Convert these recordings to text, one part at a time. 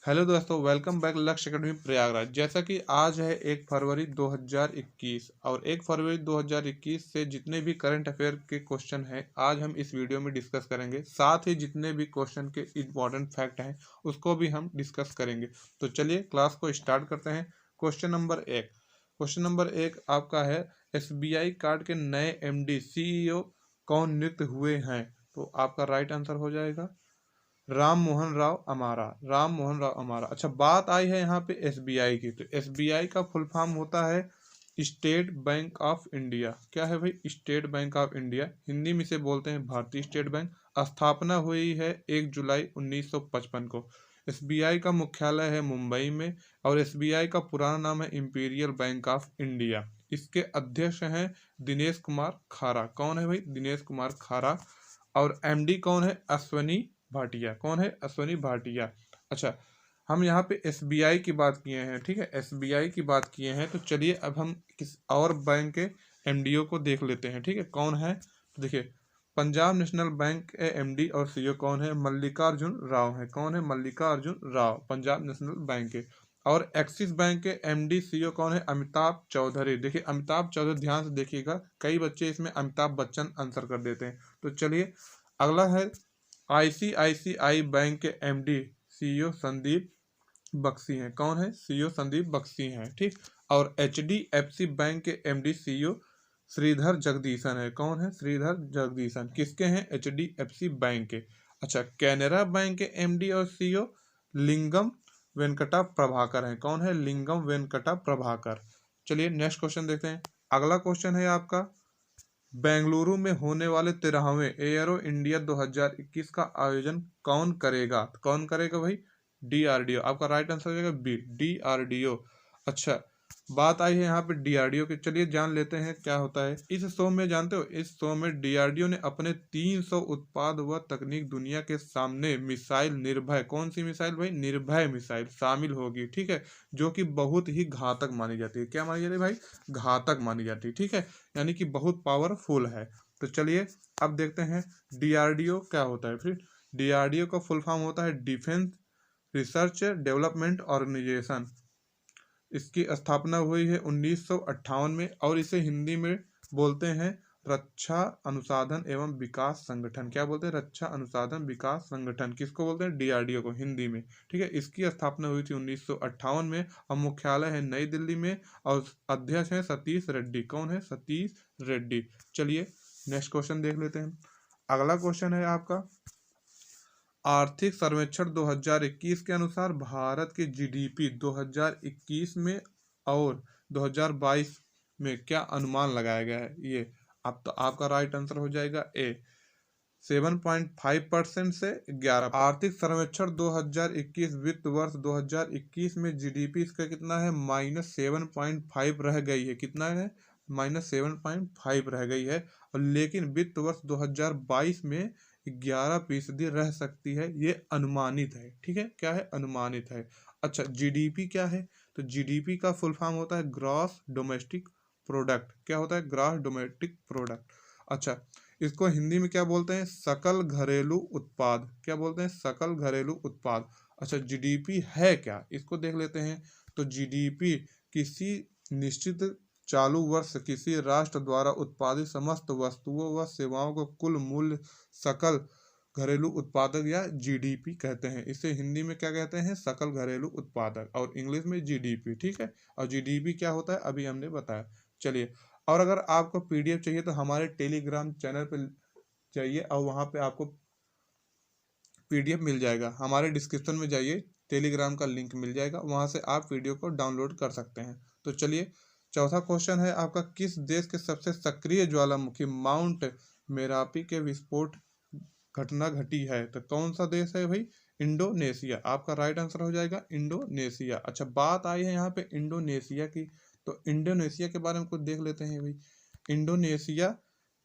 Hello दोस्तों, welcome back लक्ष्य academy Prayagraj. जैसा कि आज है 1 फरवरी 2021 और 1 फरवरी 2021 से जितने भी करंट अफेयर के क्वेश्चन हैं आज हम इस वीडियो में डिस्कस करेंगे। साथ ही जितने भी क्वेश्चन के इम्पोर्टेंट फैक्ट हैं उसको भी हम डिस्कस करेंगे। तो चलिए क्लास को स्टार्ट करते हैं। क्वेश्चन नंबर 1 आपका है, SBI कार्ड के नए MD CEO कौन नियुक्त हुए हैं? तो आपका राइट आंसर हो जाएगा राम मोहन राव अमारा। राम मोहन राव अमारा। अच्छा, बात आई है यहाँ पे SBI की, तो SBI का फुल फॉर्म होता है स्टेट बैंक ऑफ इंडिया। क्या है भाई? State bank of India. Hindi में से बोलते हैं भारतीय स्टेट बैंक। स्थापना हुई है 1 जुलाई 1955 को। SBI का मुख्यालय है मुंबई में और SBI का पुराना नाम है इंपीरियल बैंक ऑफ इंडिया। इसके अध्यक्ष हैं दिनेश कुमार खारा। कौन है भाई? दिनेश कुमार खारा। और MD कौन है? अश्वनी भाटिया। कौन है? अश्वनी भाटिया। अच्छा, हम यहाँ पे SBI की बात किए हैं, ठीक है, SBI की बात किए हैं। तो चलिए अब हम किस और बैंक के MDO को देख लेते हैं, ठीक है, कौन है। तो देखिए, पंजाब नेशनल बैंक के MD और CEO कौन है? मल्लिकार्जुन राव है। कौन है? मल्लिकार्जुन राव, पंजाब नेशनल बैंक के। और एक्सिस बैंक के MD CEO कौन है? अमिताभ चौधरी। देखिए, अमिताभ चौधरी, ध्यान से देखिएगा, कई बच्चे इसमें अमिताभ बच्चन आंसर कर देते हैं। तो चलिए अगला है, ICICI बैंक के MD CEO संदीप बख्शी हैं। कौन है? CEO संदीप बख्शी हैं, ठीक। और HDFC बैंक के MD CEO श्रीधर जगदीशन है। कौन है? श्रीधर जगदीशन। किसके हैं? HDFC बैंक के। अच्छा, कैनरा बैंक के MD और CEO लिंगम वेंकटा प्रभाकर हैं। कौन है? लिंगम वेंकटा प्रभाकर। चलिए नेक्स्ट क्वेश्चन देखते हैं। अगला क्वेश्चन है आपका, बेंगलुरु में होने वाले 13वें एयरो इंडिया 2021 का आयोजन कौन करेगा? तो कौन करेगा भाई? DRDO। आपका राइट आंसर हो जाएगा बी, DRDO। अच्छा, बात आई है यहाँ पे DRDO के। चलिए जान लेते हैं क्या होता है इस शो में। जानते हो, इस शो में DRDO ने अपने 300 उत्पाद व तकनीक दुनिया के सामने मिसाइल निर्भय, कौन सी मिसाइल भाई? निर्भय मिसाइल शामिल होगी, ठीक है, जो कि बहुत ही घातक मानी जाती है। क्या मानी जाती है भाई? घातक मानी जाती है, ठीक है, यानी कि बहुत पावरफुल है। तो चलिए अब देखते हैं DRDO क्या होता है। फिर DRDO का फुल फॉर्म होता है डिफेंस रिसर्च डेवलपमेंट ऑर्गेनाइजेशन। इसकी स्थापना हुई है 1958 में और इसे हिंदी में बोलते हैं रक्षा अनुसंधान एवं विकास संगठन। क्या बोलते हैं? रक्षा अनुसंधान विकास संगठन। किसको बोलते हैं? DRDO को, हिंदी में, ठीक है। इसकी स्थापना हुई थी 1958 में और मुख्यालय है नई दिल्ली में और अध्यक्ष है सतीश रेड्डी। कौन है? सतीश रेड्डी। चलिए नेक्स्ट क्वेश्चन देख लेते हैं। अगला क्वेश्चन है आपका, आर्थिक सर्वेक्षण 2021 के अनुसार भारत की GDP 2021 में और 2022 में क्या अनुमान लगाया गया है? ये आप, तो आपका राइट आंसर हो जाएगा ए, 7.5% से 11। आर्थिक सर्वेक्षण 2021 वित्त वर्ष 2021 में GDP इसका कितना है? -7.5 रह गई है। कितना है? -7.5 रह गई है। और लेकिन वित्त वर्ष 2022 में 11% रह सकती है। ये अनुमानित है, ठीक है। क्या है? अनुमानित है। अच्छा, GDP क्या है? तो GDP का फुल फॉर्म होता है ग्रॉस डोमेस्टिक प्रोडक्ट। क्या होता है? Gross domestic product. अच्छा, इसको हिंदी में क्या बोलते हैं? सकल घरेलू उत्पाद। क्या बोलते हैं? सकल घरेलू उत्पाद। अच्छा, GDP है क्या? इसको देख लेते हैं। तो GDP किसी निश्चित चालू वर्ष किसी राष्ट्र द्वारा उत्पादित समस्त वस्तुओं व सेवाओं को कुल मूल्य सकल घरेलू उत्पादक या GDP कहते हैं। इसे हिंदी में क्या कहते हैं? सकल घरेलू उत्पादक, और इंग्लिश में GDP, ठीक है। और GDP क्या होता है अभी हमने बताया। चलिए, और अगर आपको PDF चाहिए तो हमारे टेलीग्राम चैनल पर जाइए और वहाँ पे आपको PDF मिल जाएगा। हमारे डिस्क्रिप्शन में जाइए, टेलीग्राम का लिंक मिल जाएगा, वहाँ से आप वीडियो को डाउनलोड कर सकते हैं। तो चलिए चौथा क्वेश्चन है आपका, किस देश के सबसे सक्रिय ज्वालामुखी माउंट मेरापी के विस्फोट घटना घटी है? तो कौन सा देश है भाई? इंडोनेशिया। आपका राइट आंसर हो जाएगा इंडोनेशिया। अच्छा, बात आई है यहाँ पे इंडोनेशिया की, तो इंडोनेशिया के बारे में कुछ देख लेते हैं भाई। इंडोनेशिया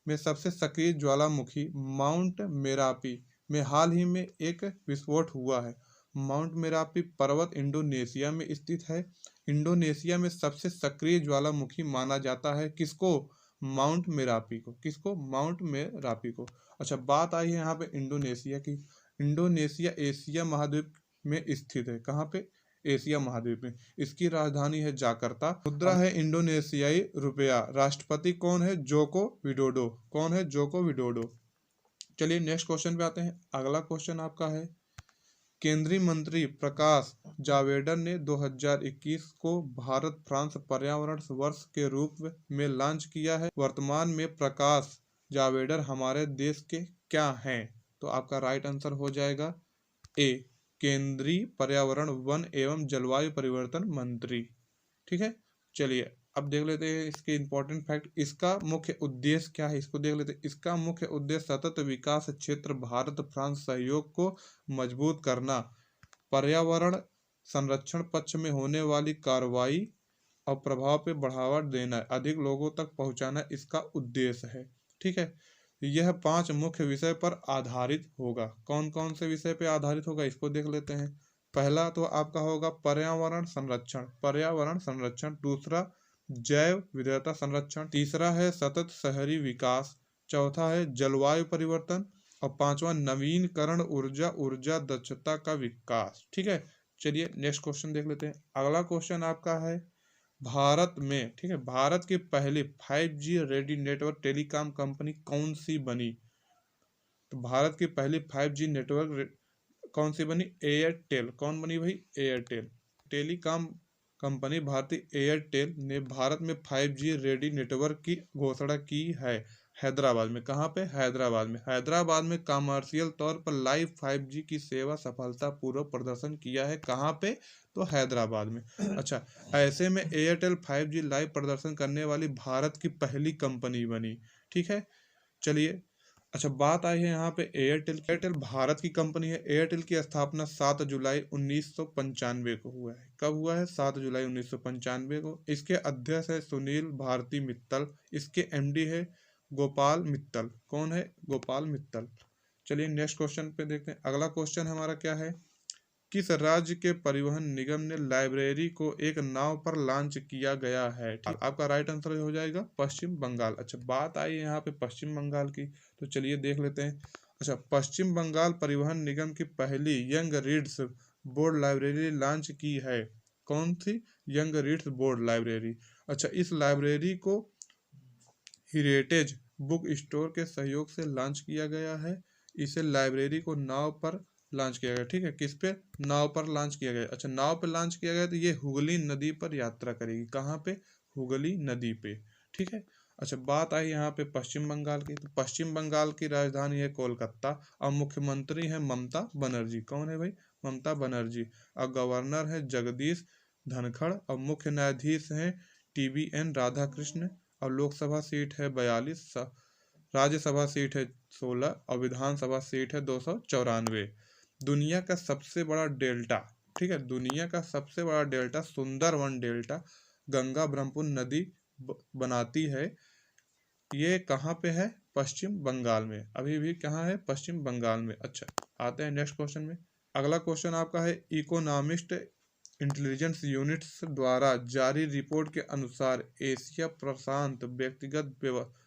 में सबसे सक्रिय ज्वालामुखी माउंट मेरापी में हाल ही में एक विस्फोट हुआ है। माउंट मेरापी पर्वत इंडोनेशिया में स्थित है। इंडोनेशिया में सबसे सक्रिय ज्वालामुखी माना जाता है किसको? माउंट मेरापी को। किसको? माउंट मेरापी को। अच्छा, बात आई है यहाँ पे इंडोनेशिया की। इंडोनेशिया एशिया महाद्वीप में स्थित है। कहाँ पे? एशिया महाद्वीप में। इसकी राजधानी है जाकर्ता। मुद्रा है इंडोनेशियाई रुपया। राष्ट्रपति कौन है? Joko Widodo. कौन है? Joko Widodo. चलिए नेक्स्ट क्वेश्चन पे आते हैं। अगला क्वेश्चन आपका है, केंद्रीय मंत्री प्रकाश जावड़ेकर ने 2021 को भारत फ्रांस पर्यावरण वर्ष के रूप में लॉन्च किया है। वर्तमान में प्रकाश जावड़ेकर हमारे देश के क्या हैं? तो आपका राइट आंसर हो जाएगा ए, केंद्रीय पर्यावरण वन एवं जलवायु परिवर्तन मंत्री। ठीक है, चलिए अब देख लेते हैं इसके इंपॉर्टेंट फैक्ट। इसका मुख्य उद्देश्य क्या है, इसको देख लेते हैं। इसका मुख्य उद्देश्य सतत विकास क्षेत्र भारत फ्रांस सहयोग को मजबूत करना, पर्यावरण संरक्षण पक्ष में होने वाली कार्रवाई और प्रभाव पे बढ़ावा देना, अधिक लोगों तक पहुंचाना इसका उद्देश्य है। ठीक है, यह 5 मुख्य विषय पर आधारित होगा। कौन कौन से विषय पे आधारित होगा, इसको देख लेते हैं। पहला तो आपका होगा पर्यावरण संरक्षण। दूसरा जैव विविधता संरक्षण। तीसरा है सतत शहरी विकास। चौथा है जलवायु परिवर्तन। और पांचवा नवीनकरण ऊर्जा दक्षता का विकास। ठीक है, चलिए नेक्स्ट क्वेश्चन देख लेते हैं। अगला क्वेश्चन आपका है, भारत में, ठीक है, भारत की पहली 5G ready network telecom company कौन सी बनी? तो भारत की पहली 5G नेटवर्क कौन सी बनी? एयरटेल। कौन बनी भाई? एयरटेल। टेलीकॉम कंपनी भारतीय एयरटेल ने भारत में 5G रेडी नेटवर्क की घोषणा की है हैदराबाद में। कहाँ पे? हैदराबाद में कमर्शियल तौर पर लाइव 5G की सेवा सफलतापूर्वक प्रदर्शन किया है। कहाँ पे? तो हैदराबाद में। अच्छा, ऐसे में एयरटेल 5G लाइव प्रदर्शन करने वाली भारत की पहली कंपनी बनी। ठीक है, चलिए अच्छा बात आई है यहाँ पे एयरटेल। एयरटेल भारत की कंपनी है। एयरटेल की स्थापना 7 जुलाई 1995 को हुआ है। कब हुआ है? 7 जुलाई 1995 को। इसके अध्यक्ष है सुनील भारती मित्तल। इसके एमडी है गोपाल मित्तल। कौन है? गोपाल मित्तल। चलिए नेक्स्ट क्वेश्चन पे देखते हैं। अगला क्वेश्चन हमारा क्या है, किस राज्य के परिवहन निगम ने लाइब्रेरी को एक नाव पर लॉन्च किया गया है? आपका राइट आंसर हो जाएगा पश्चिम बंगाल। अच्छा बात आई यहाँ पे पश्चिम बंगाल की, तो चलिए देख लेते हैं। अच्छा, पश्चिम बंगाल परिवहन निगम की पहली young readers board library launch की है। कौन सी? Young readers board library. अच्छा, इस लाइब्रेरी को हेरिटेज बुक स्टोर के सहयोग से लॉन्च किया गया है। इसे लाइब्रेरी को नाव पर लॉन्च किया गया। ठीक है, किस पे? नाव पर लॉन्च किया गया। अच्छा, नाव पर लॉन्च किया गया तो ये हुगली नदी पर यात्रा करेगी। कहाँ पे? हुगली नदी पे। ठीक है, अच्छा बात आई यहाँ पे पश्चिम बंगाल की, तो पश्चिम बंगाल की राजधानी है कोलकाता और मुख्यमंत्री है ममता बनर्जी। कौन है भाई? ममता बनर्जी। और गवर्नर है जगदीश धनखड़ और मुख्य न्यायाधीश हैं TVN राधाकृष्ण। और लोकसभा सीट है 42, राज्यसभा सीट है 16 और विधानसभा सीट है 294। दुनिया का सबसे बड़ा डेल्टा, ठीक है, दुनिया का सबसे बड़ा डेल्टा सुंदरवन डेल्टा गंगा ब्रह्मपुत्र नदी बनाती है। ये कहाँ पे है? पश्चिम बंगाल में। अभी भी कहाँ है? पश्चिम बंगाल में। अच्छा आते हैं नेक्स्ट क्वेश्चन में। अगला क्वेश्चन आपका है, इकोनॉमिस्ट इंटेलिजेंस यूनिट्स द्वारा जारी रिपोर्ट के अनुसार एशिया प्रशांत व्यक्तिगत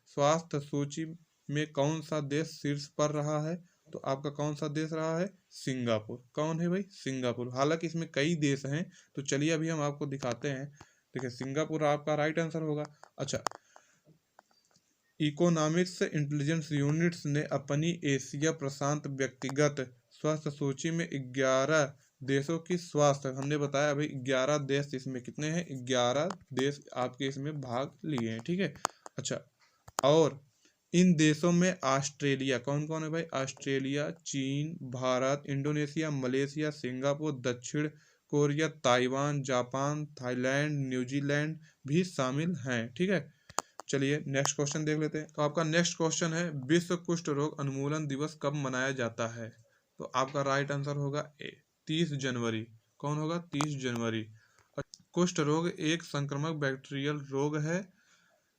स्वास्थ्य सूची में कौन सा देश शीर्ष पर रहा है? तो आपका कौन सा देश रहा है? सिंगापुर। कौन है भाई? सिंगापुर। हालांकि इसमें कई देश हैं, तो चलिए अभी हम आपको दिखाते हैं। देखिए सिंगापुर आपका राइट आंसर होगा। अच्छा, इकोनॉमिक्स इंटेलिजेंस यूनिट्स ने अपनी एशिया प्रशांत व्यक्तिगत स्वास्थ्य सूची में 11 देशों की स्वास्थ्य, हमने बताया भाई 11 देश, इसमें कितने हैं? 11 देश आपके इसमें भाग लिए हैं। ठीक है, अच्छा, और इन देशों में ऑस्ट्रेलिया, कौन कौन है भाई? ऑस्ट्रेलिया, चीन, भारत, इंडोनेशिया, मलेशिया, सिंगापुर, दक्षिण Korea, Taiwan, Japan, Thailand, New Zealand भी शामिल हैं। ठीक है, चलिए नेक्स्ट क्वेश्चन देख लेते हैं। तो आपका नेक्स्ट क्वेश्चन है, विश्व कुष्ठ रोग उन्मूलन दिवस कब मनाया जाता है? तो आपका राइट आंसर होगा ए, 30 जनवरी। कौन होगा? 30 जनवरी। कुष्ठ रोग एक संक्रामक बैक्टीरियल रोग है।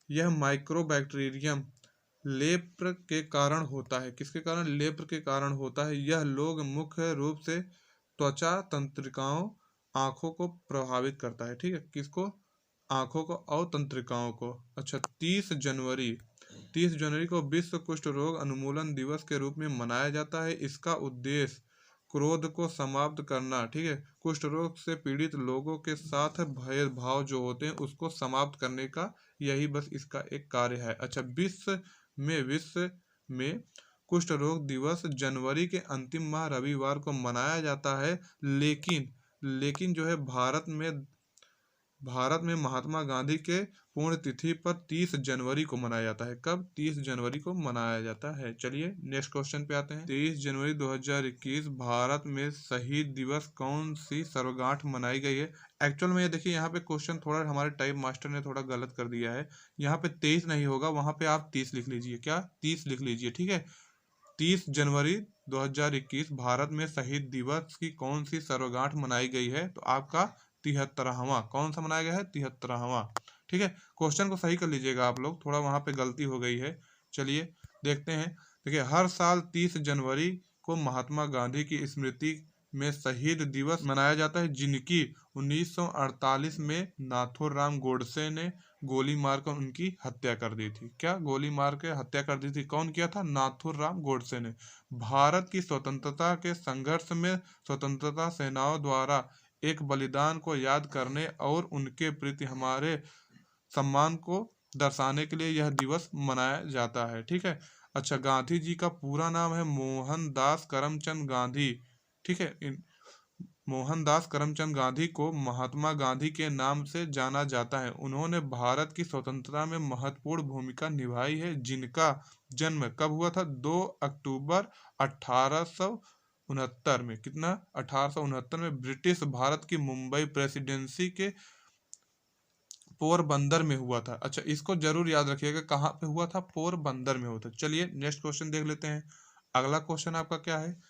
यह माइक्रोबैक्टीरियम लेप्र के कारण होता है। किसके कारण? लेप्र के कारण होता है। यह लोग मुख्य रूप से त्वचा तंत्रिकाओं, आंखों को प्रभावित करता है। ठीक है, किसको? आंखों को और तंत्रिकाओं को। अच्छा, 30 जनवरी को विश्व कुष्ठ रोग उन्मूलन दिवस के रूप में मनाया जाता है। इसका उद्देश्य क्रोध को समाप्त करना, ठीक है, कुष्ठ रोग से पीड़ित लोगों के साथ भेदभाव जो होते हैं उसको समाप्त करने का यही बस इसका एक कार्य है। अच्छा, विश्व में कुष्ठ रोग दिवस जनवरी के अंतिम माह रविवार को मनाया जाता है, लेकिन जो है भारत में महात्मा गांधी के पुण्यतिथि पर 30 जनवरी को मनाया जाता है। कब? 30 जनवरी को मनाया जाता है। चलिए नेक्स्ट क्वेश्चन पे आते हैं। 23 जनवरी 2021 भारत में शहीद दिवस कौन सी सर्वगांठ मनाई गई है? एक्चुअल में ये देखिए, यहाँ पे क्वेश्चन थोड़ा हमारे टाइप मास्टर ने थोड़ा गलत कर दिया है। यहाँ पे 23 नहीं होगा, वहां पे आप 30 लिख लीजिए। क्या? 30 लिख लीजिए, ठीक है। 30 जनवरी 2021 भारत में शहीद दिवस की कौन सी सर्वगांठ मनाई गई है? तो आपका 73वां। कौन सा मनाया गया है? 73वां। ठीक है, क्वेश्चन को सही कर लीजिएगा आप लोग, थोड़ा वहां पे गलती हो गई है। चलिए देखते हैं। देखिए, हर साल 30 जनवरी को महात्मा गांधी की स्मृति में शहीद दिवस मनाया जाता है, जिनकी 1948 में नाथूराम गोडसे ने गोली मारकर उनकी हत्या कर दी थी। क्या? गोली मार के हत्या कर दी थी। कौन किया था? नाथूराम गोडसे ने। भारत की स्वतंत्रता के संघर्ष में स्वतंत्रता सेनाओं द्वारा एक बलिदान को याद करने और उनके प्रति हमारे सम्मान को दर्शाने के लिए यह दिवस मनाया जाता है। ठीक है। अच्छा, गांधी जी का पूरा नाम है मोहनदास करमचंद गांधी। ठीक है, मोहनदास करमचंद गांधी को महात्मा गांधी के नाम से जाना जाता है। उन्होंने भारत की स्वतंत्रता में महत्वपूर्ण भूमिका निभाई है, जिनका जन्म कब हुआ था? 2 अक्टूबर 1869 में। कितना? 1869 में ब्रिटिश भारत की मुंबई प्रेसिडेंसी के पोरबंदर में हुआ था। अच्छा, इसको जरूर याद रखिएगा, कहाँ पे हुआ था? पोरबंदर में हुआ था। चलिए नेक्स्ट क्वेश्चन देख लेते हैं। अगला क्वेश्चन आपका क्या है?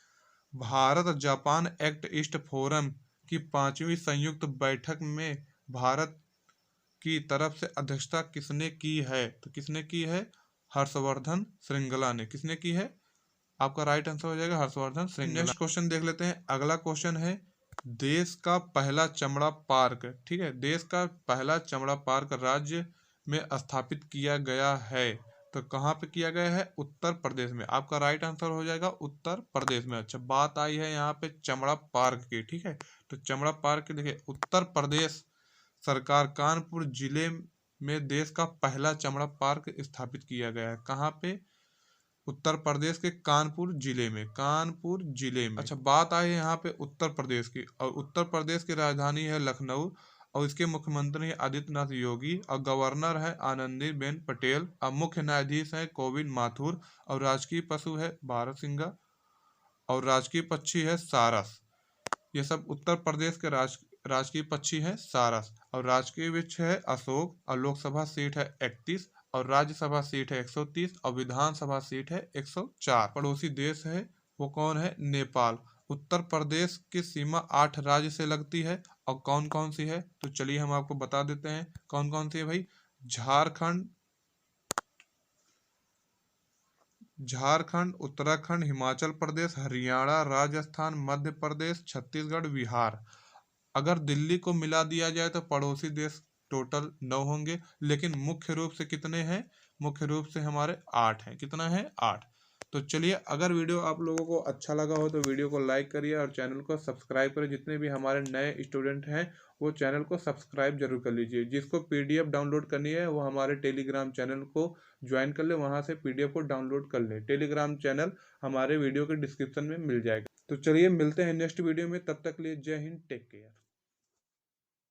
Bharat Japan act east forum की 5वीं संयुक्त बैठक में भारत की तरफ से अध्यक्षता किसने की है? तो किसने की है? हर्षवर्धन श्रृंगला ने। किसने की है? आपका राइट आंसर हो जाएगा हर्षवर्धन श्रृंगला। नेक्स्ट क्वेश्चन देख लेते हैं। अगला क्वेश्चन है, देश का पहला चमड़ा पार्क, ठीक है, देश का पहला चमड़ा पार्क राज्य में स्थापित किया गया है, तो कहाँ पे किया गया है? उत्तर प्रदेश में। आपका राइट आंसर हो जाएगा उत्तर प्रदेश में। अच्छा, बात आई है यहाँ पे चमड़ा पार्क की, ठीक है, तो चमड़ा पार्क देखिए, उत्तर प्रदेश सरकार कानपुर जिले में देश का पहला चमड़ा पार्क स्थापित किया गया है। कहाँ पे? उत्तर प्रदेश के कानपुर जिले में। कानपुर जिले में। अच्छा, बात आई है यहाँ पे उत्तर प्रदेश की, और उत्तर प्रदेश की राजधानी है लखनऊ, और इसके मुख्यमंत्री है आदित्यनाथ योगी, और गवर्नर है आनंदीबेन पटेल, और मुख्य न्यायाधीश है कोविंद माथुर, और राजकीय पशु है बारहसिंगा, और राजकीय पक्षी है सारस। ये सब उत्तर प्रदेश के राजकीय पक्षी है सारस, और राजकीय वृक्ष है अशोक, और लोकसभा सीट है 31, और राज्यसभा सीट है 130, और विधानसभा सीट है 104। पड़ोसी देश है वो कौन है? नेपाल। उत्तर प्रदेश की सीमा 8 राज्य से लगती है, और कौन कौन सी है? तो चलिए हम आपको बता देते हैं कौन कौन सी है भाई। झारखंड, उत्तराखंड, हिमाचल प्रदेश, हरियाणा, राजस्थान, मध्य प्रदेश, छत्तीसगढ़, बिहार। अगर दिल्ली को मिला दिया जाए तो पड़ोसी देश टोटल 9 होंगे, लेकिन मुख्य रूप से कितने हैं? मुख्य रूप से हमारे 8 हैं। कितना है? 8। तो चलिए, अगर वीडियो आप लोगों को अच्छा लगा हो तो वीडियो को लाइक करिए और चैनल को सब्सक्राइब करें। जितने भी हमारे नए स्टूडेंट हैं वो चैनल को सब्सक्राइब जरूर कर लीजिए। जिसको पीडीएफ डाउनलोड करनी है वो हमारे टेलीग्राम चैनल को ज्वाइन कर ले, वहाँ से पीडीएफ को डाउनलोड कर ले। टेलीग्राम चैनल हमारे वीडियो के डिस्क्रिप्शन में मिल जाएगा। तो चलिए मिलते हैं नेक्स्ट वीडियो में, तब तक के लिए जय हिंद, टेक केयर।